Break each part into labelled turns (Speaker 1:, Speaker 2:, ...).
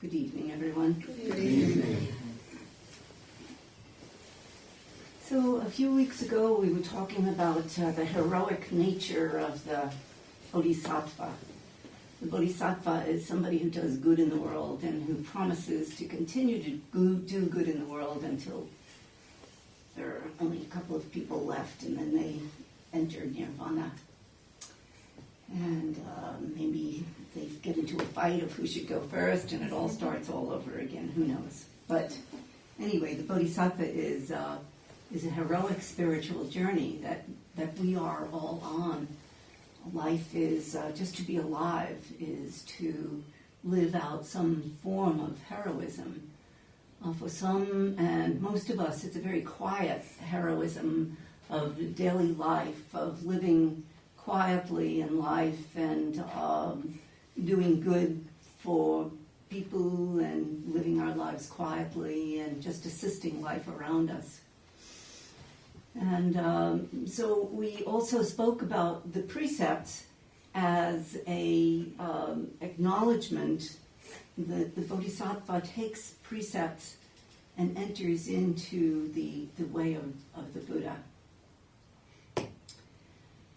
Speaker 1: Good evening, everyone.
Speaker 2: Good evening.
Speaker 1: So a few weeks ago, we were talking about the heroic nature of the Bodhisattva. The Bodhisattva is somebody who does good in the world and who promises to continue to do good in the world until there are only a couple of people left, and then they enter nirvana. And maybe they get into a fight of who should go first, and it all starts all over again. Who knows? But anyway, the Bodhisattva is a heroic spiritual journey that we are all on. Life is just to be alive, is to live out some form of heroism. For some, and most of us, it's a very quiet heroism of daily life, of living quietly in life and doing good for people and living our lives quietly and just assisting life around us. And so we also spoke about the precepts as a acknowledgement that the Bodhisattva takes precepts and enters into the way of the Buddha.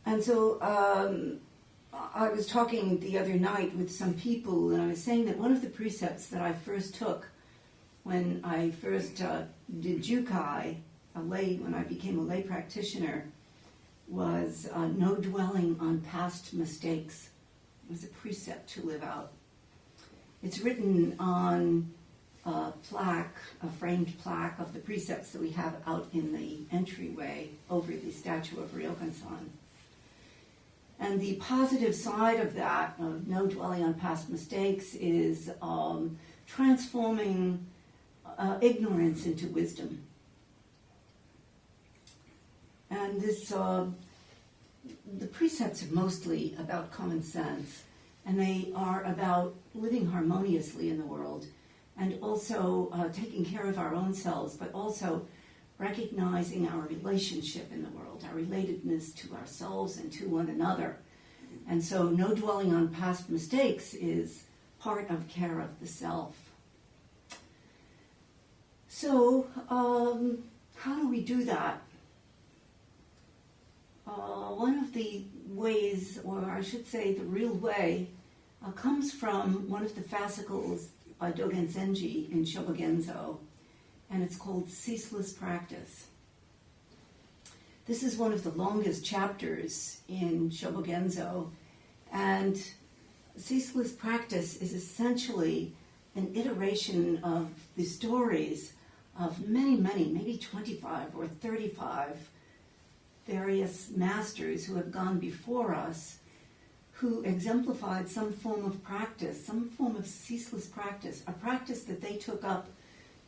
Speaker 1: And so I was talking the other night with some people, and I was saying that one of the precepts that I first took when I first did Jukai, when I became a lay practitioner, was no dwelling on past mistakes. It was a precept to live out. It's written on a plaque, a framed plaque of the precepts that we have out in the entryway over the statue of Ryokan-san. And the positive side of that, of no dwelling on past mistakes, is transforming ignorance into wisdom. And this, the precepts are mostly about common sense, and they are about living harmoniously in the world, and also taking care of our own selves, but also recognizing our relationship in the world, our relatedness to ourselves and to one another. And so no dwelling on past mistakes is part of care of the self. So how do we do that? One of the ways, or I should say the real way, comes from one of the fascicles by Dogen Zenji in Shobogenzo, and it's called Ceaseless Practice. This is one of the longest chapters in Shobogenzo, and Ceaseless Practice is essentially an iteration of the stories of many, maybe 25 or 35 various masters who have gone before us, who exemplified some form of practice, some form of ceaseless practice, a practice that they took up,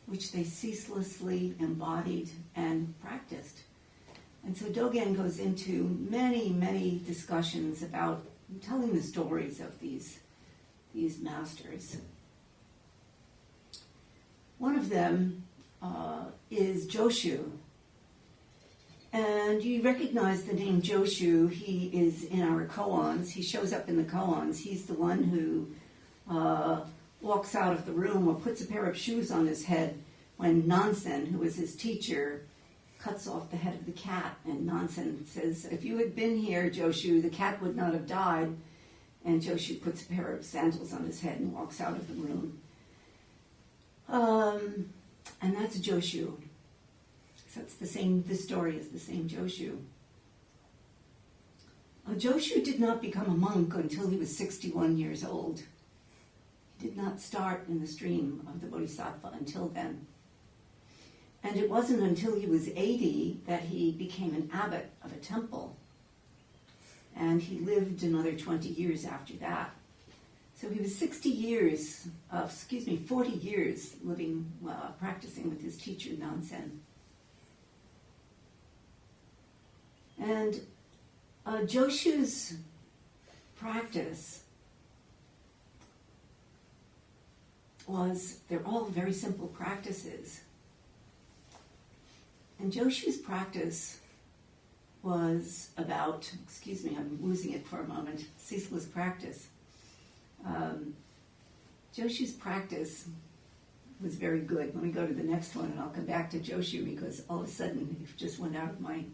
Speaker 1: which they ceaselessly embodied and practiced. And so Dogen goes into many discussions about telling the stories of these masters. One of them is Joshu. And you recognize the name Joshu. He is in our koans. He shows up in the koans. He's the one who walks out of the room or puts a pair of shoes on his head when Nansen, who was his teacher, cuts off the head of the cat. And Nansen says, "If you had been here, Joshu, the cat would not have died." And Joshu puts a pair of sandals on his head and walks out of the room. And that's Joshu. So it's the same, this story is the same Joshu. Joshu did not become a monk until he was 61 years old. He did not start in the stream of the Bodhisattva until then. And it wasn't until he was 80 that he became an abbot of a temple. And he lived another 20 years after that. So he was 40 years living, practicing with his teacher Nansen. And Joshu's practice they're all very simple practices. And Joshu's practice was about, I'm losing it for a moment, ceaseless practice. Joshu's practice was very good. Let me go to the next one, and I'll come back to Joshu because all of a sudden it just went out of my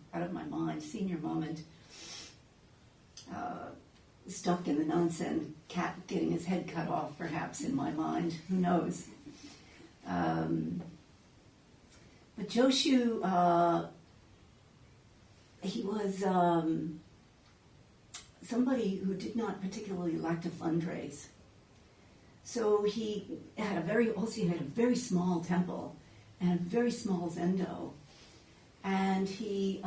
Speaker 1: mind. Senior moment. Stuck in the Nansen, cat getting his head cut off, perhaps in my mind. Who knows? But Joshu, he was somebody who did not particularly like to fundraise. So he had a very small temple and a very small zendo, and he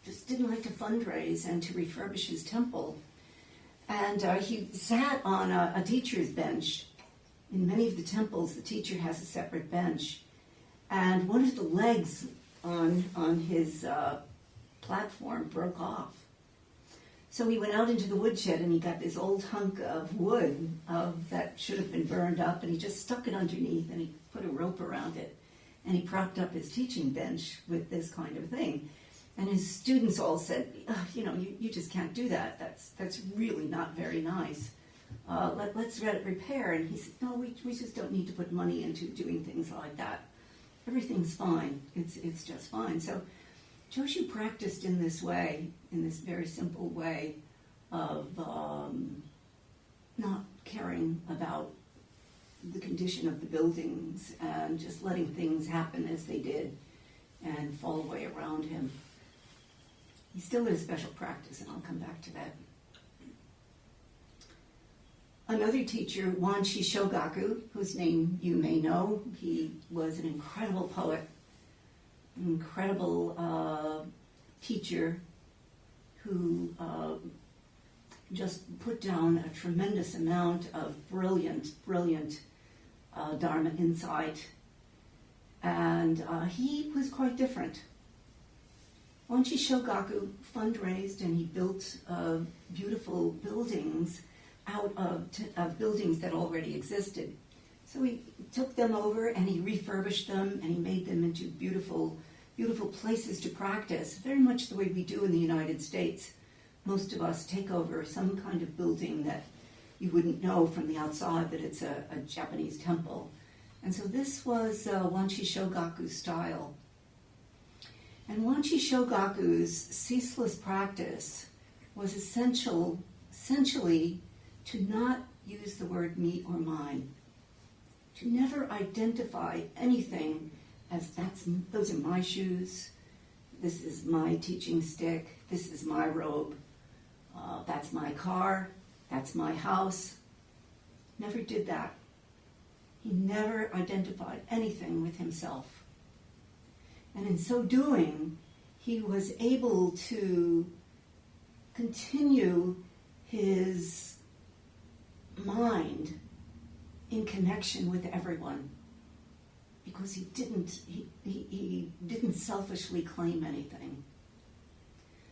Speaker 1: just didn't like to fundraise and to refurbish his temple. And he sat on a teacher's bench. In many of the temples, the teacher has a separate bench, and one of the legs on his platform broke off. So he went out into the woodshed and he got this old hunk of wood that should have been burned up, and he just stuck it underneath and he put a rope around it, and he propped up his teaching bench with this kind of thing. And his students all said, you just can't do that. That's really not very nice. Let's let it repair. And he said, no, we just don't need to put money into doing things like that. Everything's fine. It's just fine. So Joshu practiced in this way, in this very simple way of not caring about the condition of the buildings and just letting things happen as they did and fall away around him. He still did a special practice, and I'll come back to that. Another teacher, Wanshi Shogaku, whose name you may know, he was an incredible poet, an incredible teacher who just put down a tremendous amount of brilliant Dharma insight, and he was quite different. Wanshi Shogaku fundraised and he built beautiful buildings out of buildings that already existed. So he took them over and he refurbished them and he made them into beautiful places to practice, very much the way we do in the United States. Most of us take over some kind of building that you wouldn't know from the outside that it's a Japanese temple. And so this was Wanshi Shogaku's style. And Wanshi Shogaku's ceaseless practice was essentially to not use the word me or mine, to never identify anything as those are my shoes, this is my teaching stick, this is my robe, that's my car, that's my house. Never did that. He never identified anything with himself. And in so doing, he was able to continue his mind in connection with everyone, because he didn't selfishly claim anything.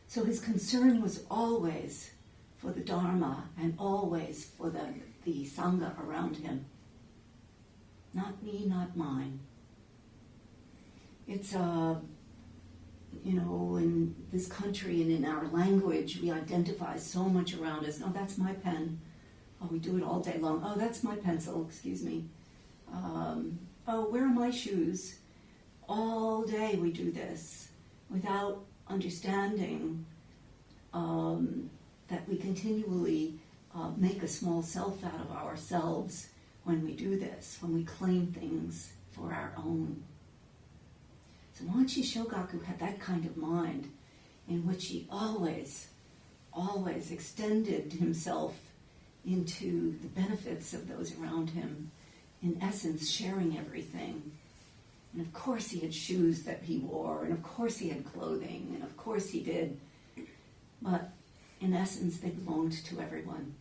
Speaker 1: So his concern was always for the Dharma and always for the Sangha around him. Not me, not mine. It's, in this country and in our language, we identify so much around us. Oh, that's my pen. Oh, we do it all day long. Oh, that's my pencil, excuse me. Oh, where are my shoes? All day we do this without understanding that we continually make a small self out of ourselves when we do this, when we claim things for our own. So Wanshi Shogaku had that kind of mind in which he always extended himself into the benefits of those around him, in essence sharing everything. And of course he had shoes that he wore, and of course he had clothing, and of course he did. But in essence they belonged to everyone.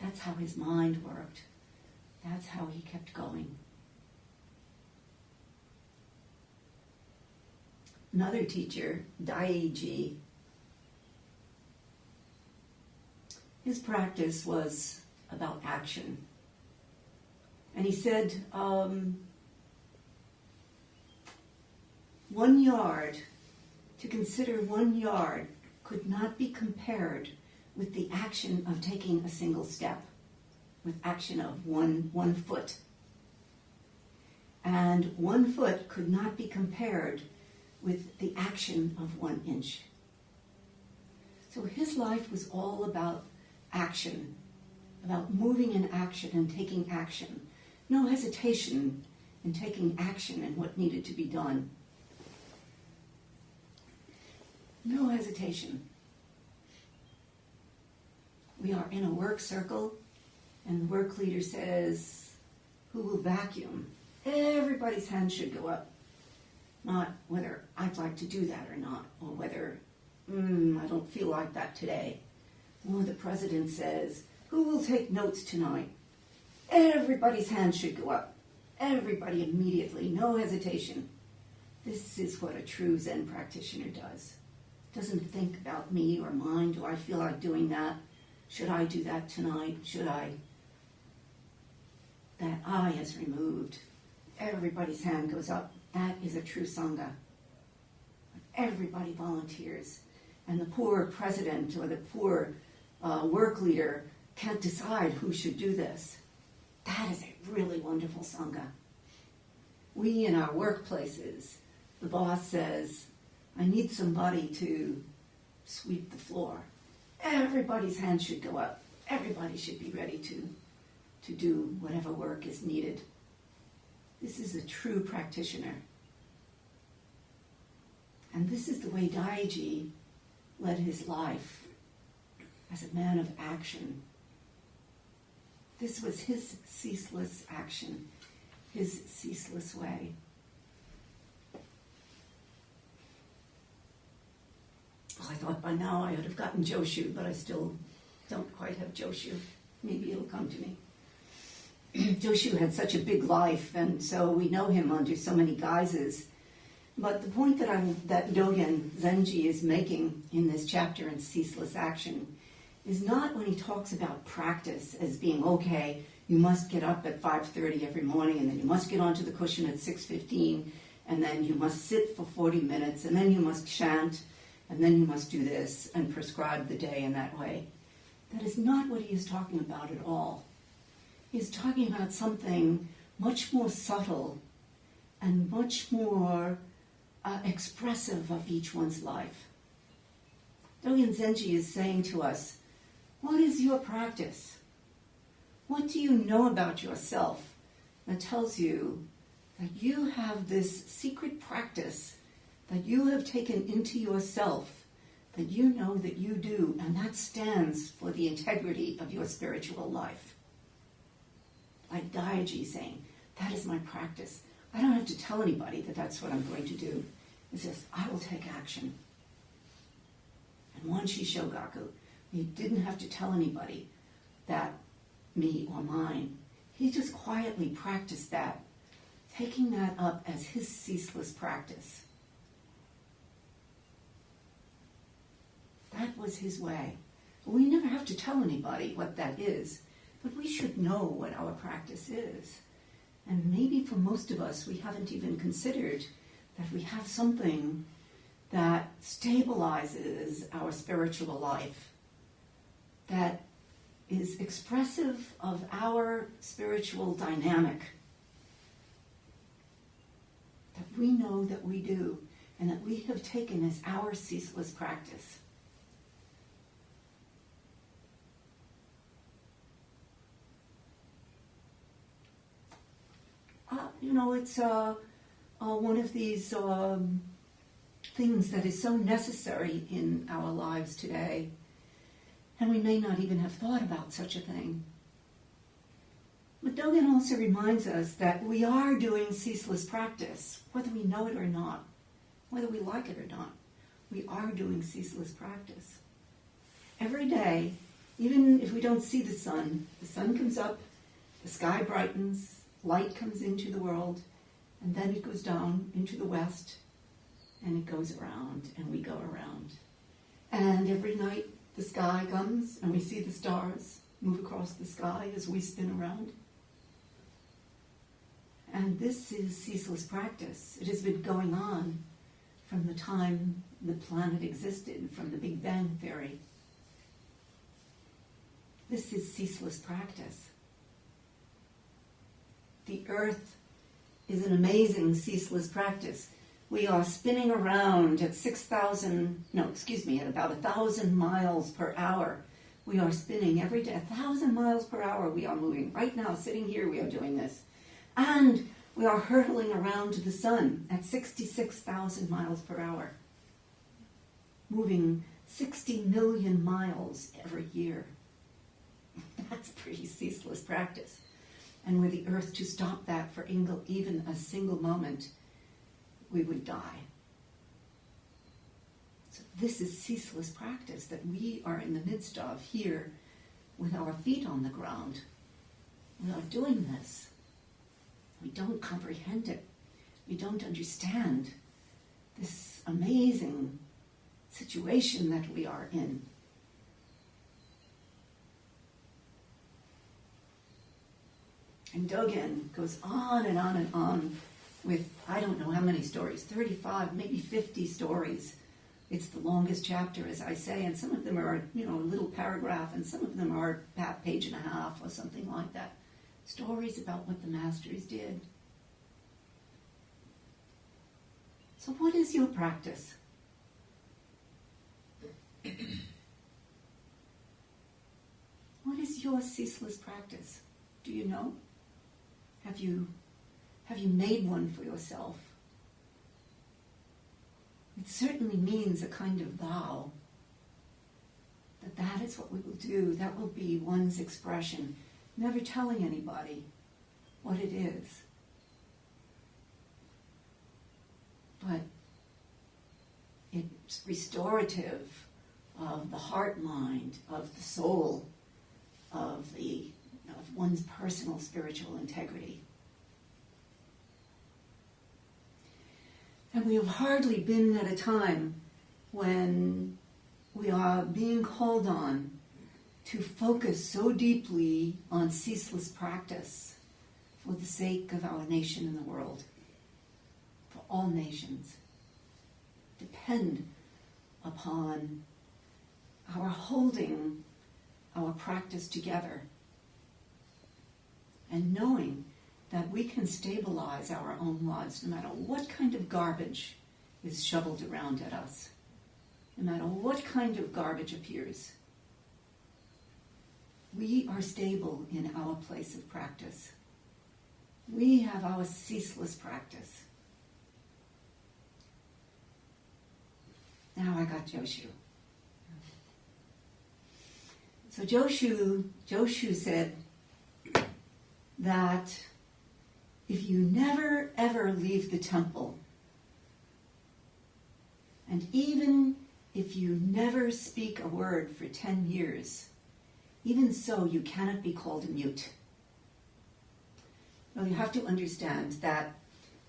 Speaker 1: That's how his mind worked. That's how he kept going. Another teacher, Daiji, his practice was about action. And he said, 1 yard, to consider 1 yard could not be compared with the action of taking a single step. with action of one foot. And 1 foot could not be compared with the action of 1 inch. So his life was all about action, about moving in action and taking action. No hesitation in taking action in what needed to be done. No hesitation. We are in a work circle, and the work leader says, who will vacuum? Everybody's hand should go up. Not whether I'd like to do that or not, or whether, I don't feel like that today. Or the president says, who will take notes tonight? Everybody's hand should go up. Everybody immediately, no hesitation. This is what a true Zen practitioner does. Doesn't think about me or mine. Do I feel like doing that? Should I do that tonight? Should I? That I is removed. Everybody's hand goes up. That is a true Sangha. Everybody volunteers. And the poor president or the poor work leader can't decide who should do this. That is a really wonderful Sangha. We in our workplaces, the boss says, I need somebody to sweep the floor. Everybody's hand should go up. Everybody should be ready to do whatever work is needed. This is a true practitioner. And this is the way Daiji led his life, as a man of action. This was his ceaseless action, his ceaseless way. Well, I thought by now I would have gotten Joshu, but I still don't quite have Joshu. Maybe it'll come to me. Joshu had such a big life, and so we know him under so many guises. But the point that Dogen Zenji is making in this chapter in Ceaseless Action is not when he talks about practice as being, okay, you must get up at 5:30 every morning, and then you must get onto the cushion at 6:15, and then you must sit for 40 minutes, and then you must chant, and then you must do this and prescribe the day in that way. That is not what he is talking about at all. He is talking about something much more subtle and much more expressive of each one's life. Dogen Zenji is saying to us, what is your practice? What do you know about yourself that tells you that you have this secret practice that you have taken into yourself, that you know that you do, and that stands for the integrity of your spiritual life? Like Daiji saying, that is my practice. I don't have to tell anybody that that's what I'm going to do. It says, I will take action. And Wanshi Shogaku, he didn't have to tell anybody that me or mine. He just quietly practiced that, taking that up as his ceaseless practice. That was his way. We never have to tell anybody what that is, but we should know what our practice is. And maybe for most of us, we haven't even considered that we have something that stabilizes our spiritual life, that is expressive of our spiritual dynamic, that we know that we do, and that we have taken as our ceaseless practice. It's one of these things that is so necessary in our lives today, and we may not even have thought about such a thing. But Dogen also reminds us that we are doing ceaseless practice, whether we know it or not, whether we like it or not. We are doing ceaseless practice. Every day, even if we don't see the sun comes up, the sky brightens, light comes into the world, and then it goes down into the west, and it goes around, and we go around. And every night the sky comes, and we see the stars move across the sky as we spin around. And this is ceaseless practice. It has been going on from the time the planet existed, from the Big Bang Theory. This is ceaseless practice. the earth is an amazing ceaseless practice. We are spinning around at at about 1,000 miles per hour. We are spinning every day, 1,000 miles per hour we are moving. Right now, sitting here, we are doing this. And we are hurtling around to the sun at 66,000 miles per hour, moving 60 million miles every year. That's pretty ceaseless practice. And were the earth to stop that for even a single moment, we would die. So this is ceaseless practice that we are in the midst of here with our feet on the ground. We are doing this. We don't comprehend it. We don't understand this amazing situation that we are in. And Dogen goes on and on and on with, I don't know how many stories, 35, maybe 50 stories. It's the longest chapter, as I say, and some of them are, a little paragraph, and some of them are a page and a half or something like that. Stories about what the masters did. So what is your practice? What is your ceaseless practice? Do you know? Have you made one for yourself? It certainly means a kind of vow that is what we will do. That will be one's expression, never telling anybody what it is. But it's restorative of the heart mind, of the soul, of one's personal spiritual integrity. And we have hardly been at a time when we are being called on to focus so deeply on ceaseless practice for the sake of our nation and the world. For all nations depend upon our holding our practice together and knowing that we can stabilize our own lives no matter what kind of garbage is shoveled around at us, no matter what kind of garbage appears. We are stable in our place of practice. We have our ceaseless practice. Now I got Joshu. So Joshu said that if you never ever leave the temple, and even if you never speak a word for 10 years, even so you cannot be called a mute. Well, you have to understand that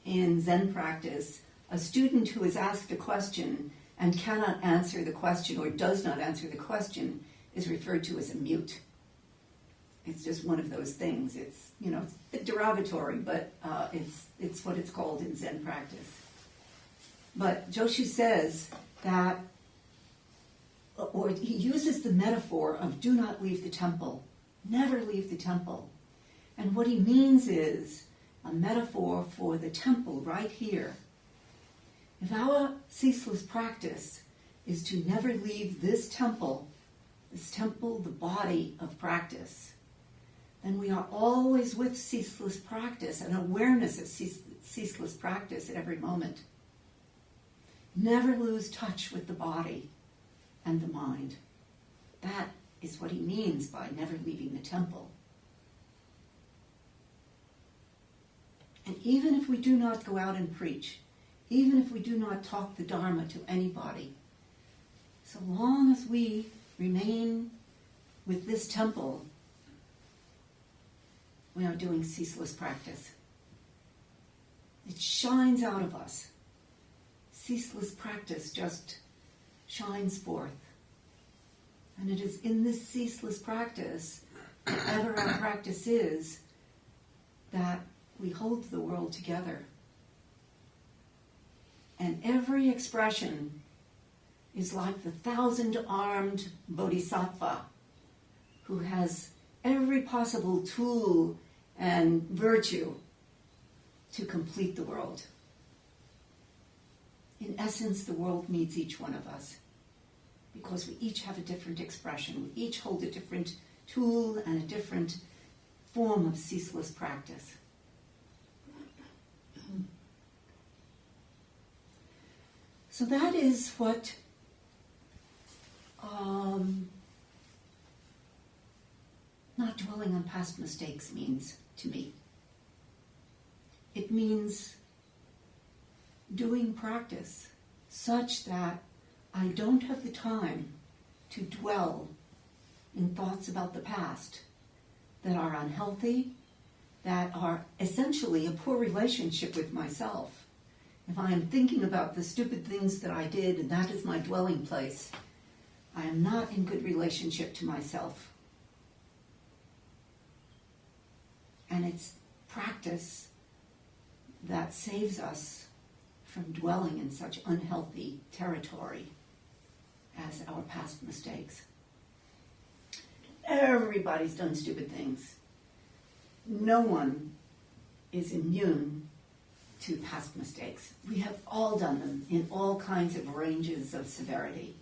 Speaker 1: in Zen practice, a student who is asked a question and cannot answer the question or does not answer the question is referred to as a mute. It's just one of those things. It's, it's a bit derogatory, but it's what it's called in Zen practice. But Joshu says that, or he uses the metaphor of do not leave the temple, never leave the temple. And what he means is a metaphor for the temple right here. If our ceaseless practice is to never leave this temple, the body of practice, then we are always with ceaseless practice and awareness of ceaseless practice at every moment. Never lose touch with the body and the mind. That is what he means by never leaving the temple. And even if we do not go out and preach, even if we do not talk the Dharma to anybody, so long as we remain with this temple, we are doing ceaseless practice. It shines out of us. Ceaseless practice just shines forth. And it is in this ceaseless practice, whatever our practice is, that we hold the world together. And every expression is like the 1,000-armed bodhisattva who has every possible tool and virtue to complete the world. In essence, the world needs each one of us because we each have a different expression. We each hold a different tool and a different form of ceaseless practice. So that is what not dwelling on past mistakes means to me. It means doing practice such that I don't have the time to dwell in thoughts about the past that are unhealthy, that are essentially a poor relationship with myself. If I am thinking about the stupid things that I did and that is my dwelling place, I am not in good relationship to myself. And it's practice that saves us from dwelling in such unhealthy territory as our past mistakes. Everybody's done stupid things. No one is immune to past mistakes. We have all done them in all kinds of ranges of severity.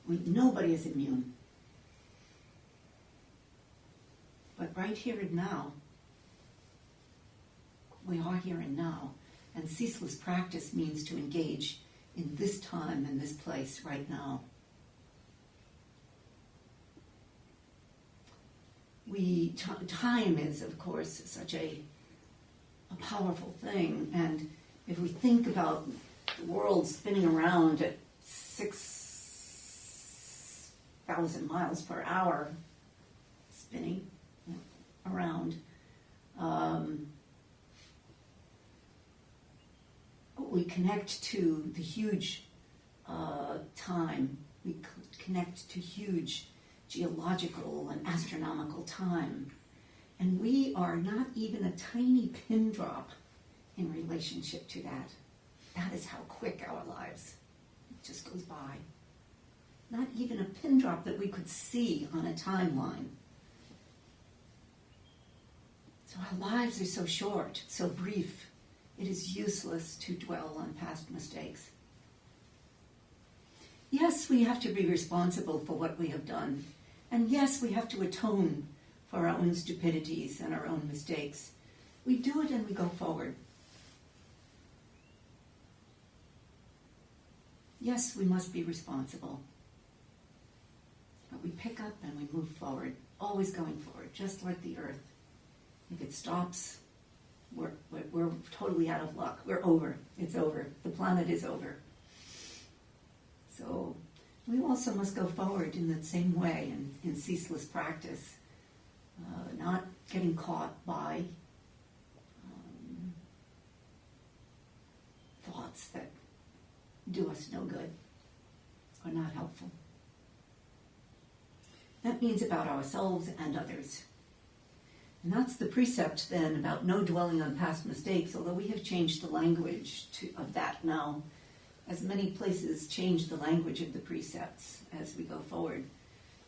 Speaker 1: Nobody is immune. But right here and now, we are here and now. And ceaseless practice means to engage in this time and this place right now. Time is, of course, such a powerful thing. And if we think about the world spinning around at 6,000 miles per hour, spinning around, we connect to the huge time. We connect to huge geological and astronomical time. And we are not even a tiny pin drop in relationship to that. That is how quick our lives just goes by. Not even a pin drop that we could see on a timeline. So our lives are so short, so brief. It is useless to dwell on past mistakes. Yes, we have to be responsible for what we have done. And yes, we have to atone for our own stupidities and our own mistakes. We do it and we go forward. Yes, we must be responsible. But we pick up and we move forward, always going forward, just like the earth. If it stops, we're totally out of luck. We're over. It's over. The planet is over. So we also must go forward in that same way in ceaseless practice, not getting caught by thoughts that do us no good or not helpful. That means about ourselves and others. And that's the precept then about no dwelling on past mistakes, although we have changed the language of that now. As many places change the language of the precepts as we go forward.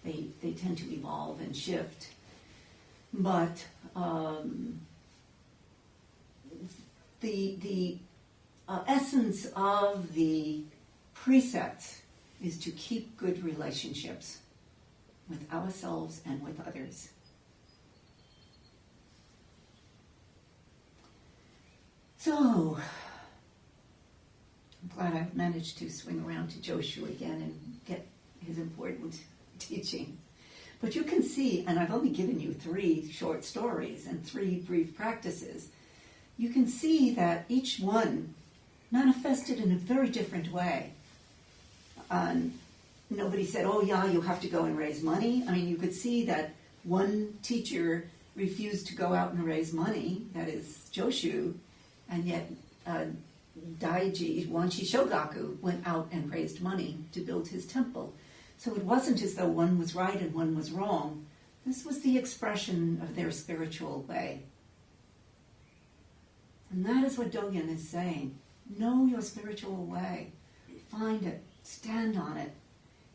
Speaker 1: They tend to evolve and shift. But the essence of the precepts is to keep good relationships with ourselves and with others. So, I'm glad I've managed to swing around to Joshu again and get his important teaching. But you can see, and I've only given you 3 short stories and 3 brief practices, you can see that each one manifested in a very different way. Nobody said, oh yeah, you have to go and raise money. I mean, you could see that one teacher refused to go out and raise money, that is Joshu, and yet Daiji Wanshi Shogaku went out and raised money to build his temple. So it wasn't as though one was right and one was wrong. This was the expression of their spiritual way. And that is what Dogen is saying. Know your spiritual way. Find it. Stand on it.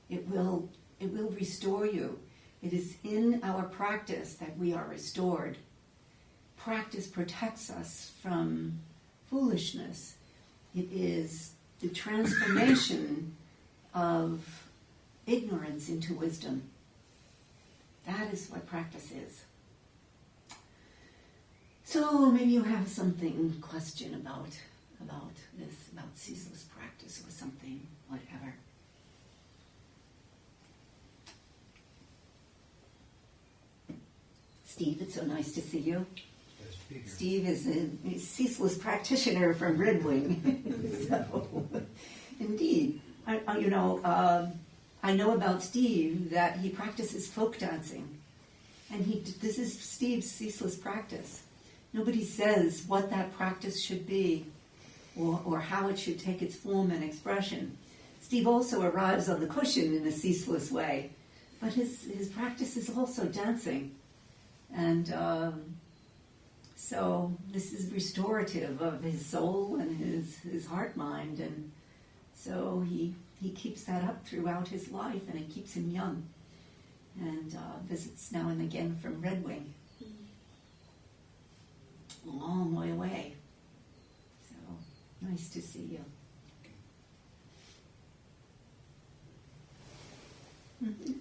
Speaker 1: It will restore you. It is in our practice that we are restored. practice protects us from foolishness. It is the transformation of ignorance into wisdom. That is what practice is. So maybe you have something, question about this, about ceaseless practice or something, whatever. Steve, it's so nice to see you. Steve is a ceaseless practitioner from Red Wing. So, indeed. I know about Steve that he practices folk dancing. And this is Steve's ceaseless practice. Nobody says what that practice should be or how it should take its form and expression. Steve also arrives on the cushion in a ceaseless way. But his practice is also dancing. And so this is restorative of his soul and his heart-mind. And so he keeps that up throughout his life, and it keeps him young. And visits now and again from Red Wing. A long way away. So nice to see you. Mm-hmm.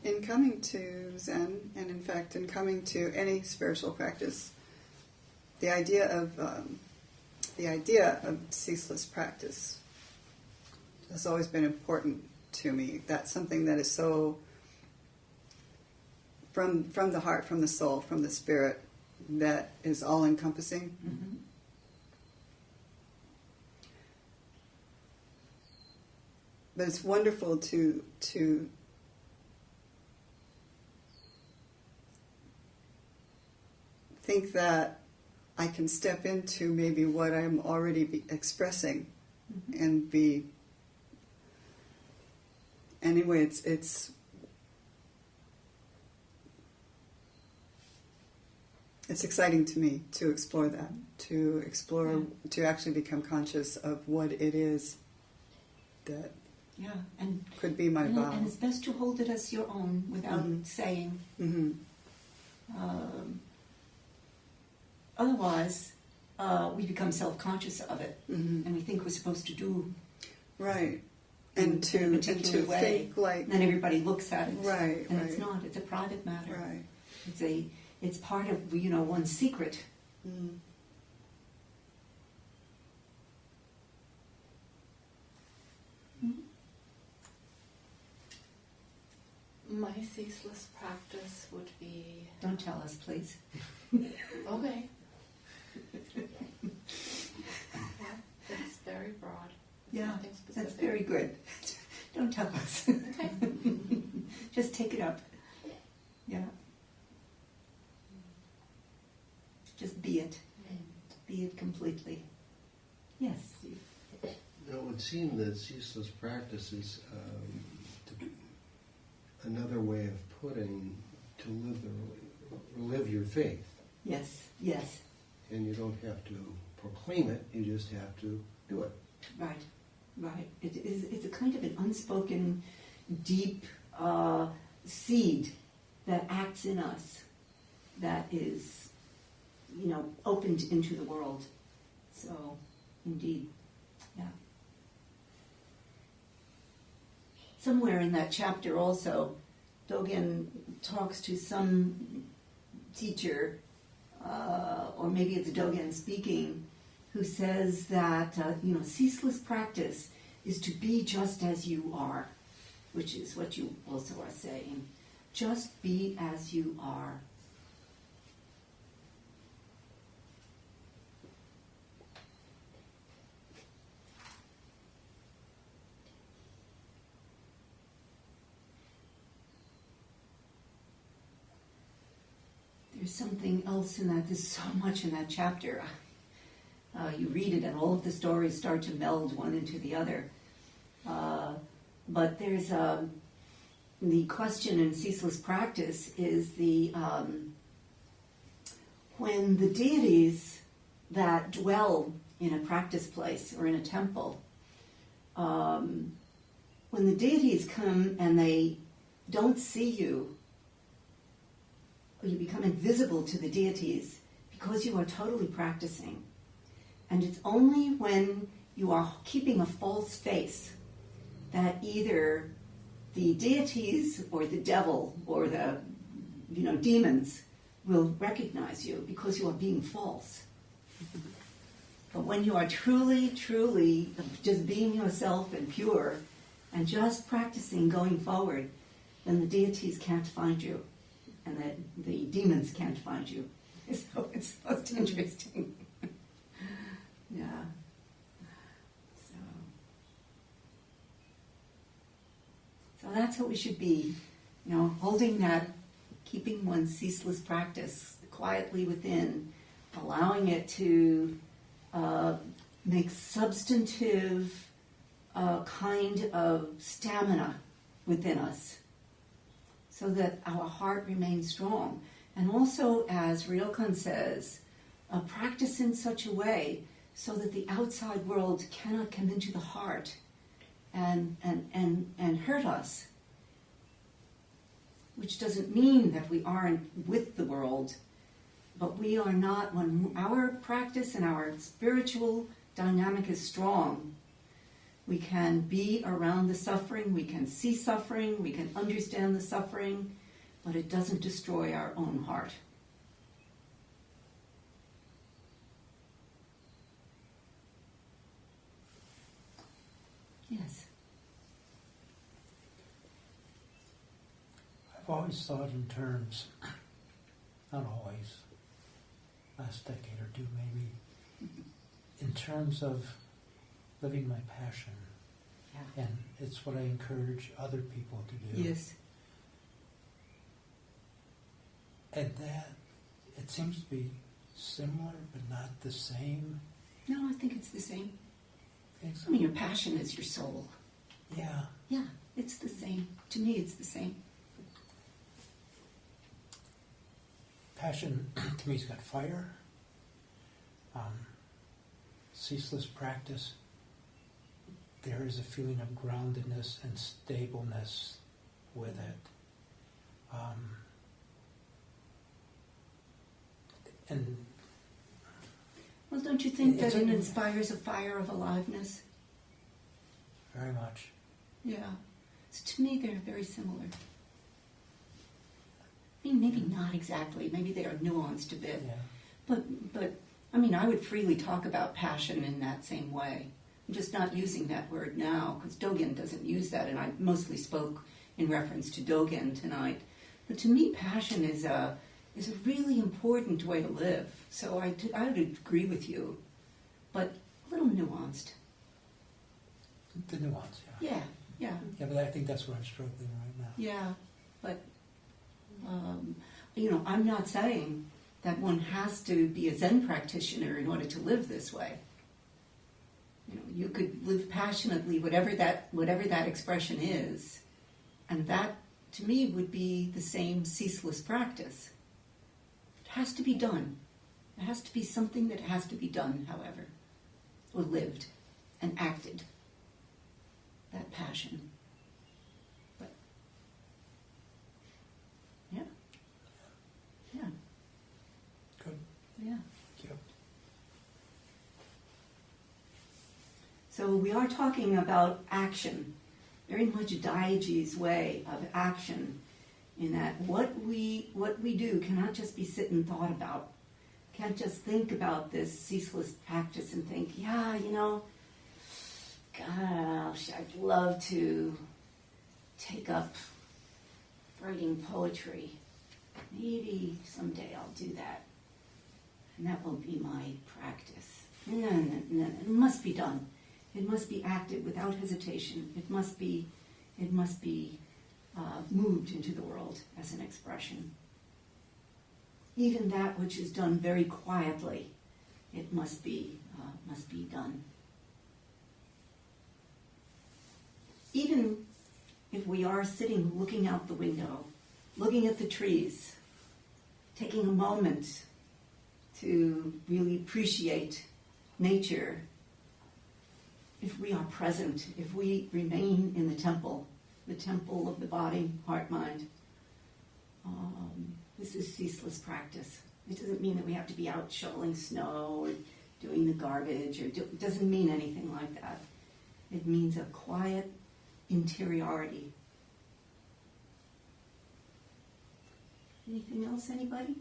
Speaker 2: In coming to Zen, and in fact in coming to any spiritual practice, the idea of ceaseless practice has always been important to me. That's something that is so from the heart, from the soul, from the spirit, that is all-encompassing.
Speaker 1: Mm-hmm.
Speaker 2: But it's wonderful to think that I can step into maybe what I'm already expressing, mm-hmm. and be. Anyway, it's exciting to me to explore that, to actually become conscious of what it is that
Speaker 1: and
Speaker 2: could be my vow.
Speaker 1: And it's best to hold it as your own without
Speaker 2: mm-hmm.
Speaker 1: saying.
Speaker 2: Mm-hmm.
Speaker 1: Otherwise, we become self-conscious of it,
Speaker 2: mm-hmm.
Speaker 1: and we think we're supposed to do
Speaker 2: right. And to think like,
Speaker 1: and then everybody looks at it,
Speaker 2: right?
Speaker 1: And
Speaker 2: right.
Speaker 1: it's not. It's a private matter.
Speaker 2: Right.
Speaker 1: It's part of one's secret.
Speaker 2: Mm.
Speaker 3: My ceaseless practice would be...
Speaker 1: Don't tell us, please.
Speaker 3: Okay. It's very broad. It's nothing specific.
Speaker 1: That's very good. Don't tell us.
Speaker 3: Okay.
Speaker 1: Just take it up. Yeah. Just be it. Be it completely. Yes.
Speaker 4: It would seem that ceaseless practice is another way of putting to live your faith.
Speaker 1: Yes, yes.
Speaker 4: And you don't have to proclaim it, you just have to do it.
Speaker 1: Right, right. It's a kind of an unspoken, deep seed that acts in us, that is, opened into the world. So, indeed, yeah. Somewhere in that chapter also, Dogen talks to some teacher, or maybe it's Dogen speaking, who says that, ceaseless practice is to be just as you are, which is what you also are saying. Just be as you are. There's something else in that. There's so much in that chapter. You read it and all of the stories start to meld one into the other. But there's the question in ceaseless practice is when the deities that dwell in a practice place or in a temple, when the deities come and they don't see you, you become invisible to the deities because you are totally practicing. And it's only when you are keeping a false face that either the deities or the devil or the demons will recognize you because you are being false. But when you are truly, truly just being yourself and pure and just practicing going forward, then the deities can't find you and the demons can't find you. So it's most interesting. Yeah. So that's what we should be, holding that, keeping one's ceaseless practice quietly within, allowing it to make substantive kind of stamina within us so that our heart remains strong. And also, as Ryokan says, practice in such a way so that the outside world cannot come into the heart and hurt us. Which doesn't mean that we aren't with the world, but we are not. When our practice and our spiritual dynamic is strong, we can be around the suffering, we can see suffering, we can understand the suffering, but it doesn't destroy our own heart. Yes.
Speaker 5: I've always thought in terms, not always, last decade or two maybe, in terms of living my passion.
Speaker 1: Yeah.
Speaker 5: And it's what I encourage other people to do.
Speaker 1: Yes.
Speaker 5: And that, it seems to be similar but not the same.
Speaker 1: No, I think it's the same.
Speaker 5: Think so?
Speaker 1: I mean, your passion is your soul.
Speaker 5: Yeah.
Speaker 1: Yeah, it's the same. To me, it's the same.
Speaker 5: Passion, to me, has got fire. Ceaseless practice, there is a feeling of groundedness and stableness with it. And
Speaker 1: Well, don't you think that
Speaker 5: It's
Speaker 1: it
Speaker 5: a-
Speaker 1: inspires a fire of aliveness?
Speaker 5: very much.
Speaker 1: Yeah. So to me, they're very similar. I mean, maybe not exactly. Maybe they are nuanced a bit.
Speaker 5: Yeah.
Speaker 1: But I mean, I would freely talk about passion in that same way. I'm just not using that word now because Dogen doesn't use that, and I mostly spoke in reference to Dogen tonight. But to me, passion is a really important way to live. So I would agree with you, but a little nuanced.
Speaker 5: The nuance, yeah.
Speaker 1: Yeah, yeah.
Speaker 5: Yeah, but I think that's what I'm struggling right now.
Speaker 1: Yeah, but, I'm not saying that one has to be a Zen practitioner in order to live this way. You could live passionately, whatever that expression is, and that, to me, would be the same ceaseless practice. It has to be done. It has to be something that has to be done, however, or lived and acted. That passion. But, yeah. Yeah.
Speaker 5: Good.
Speaker 1: Yeah.
Speaker 5: Thank you.
Speaker 1: So we are talking about action, very much Daiji's way of action, in that what we do cannot just be sit and thought about. Can't just think about this ceaseless practice and think, gosh, I'd love to take up writing poetry. Maybe someday I'll do that. And that will be my practice. No. It must be done. It must be acted without hesitation. It must be moved into the world as an expression. Even that which is done very quietly, it must be done. Even if we are sitting looking out the window, looking at the trees, taking a moment to really appreciate nature, if we are present, if we remain in the temple of the body, heart, mind, This is ceaseless practice. It doesn't mean that we have to be out shoveling snow or doing the garbage, it doesn't mean anything like that. It means a quiet interiority. Anything else, anybody?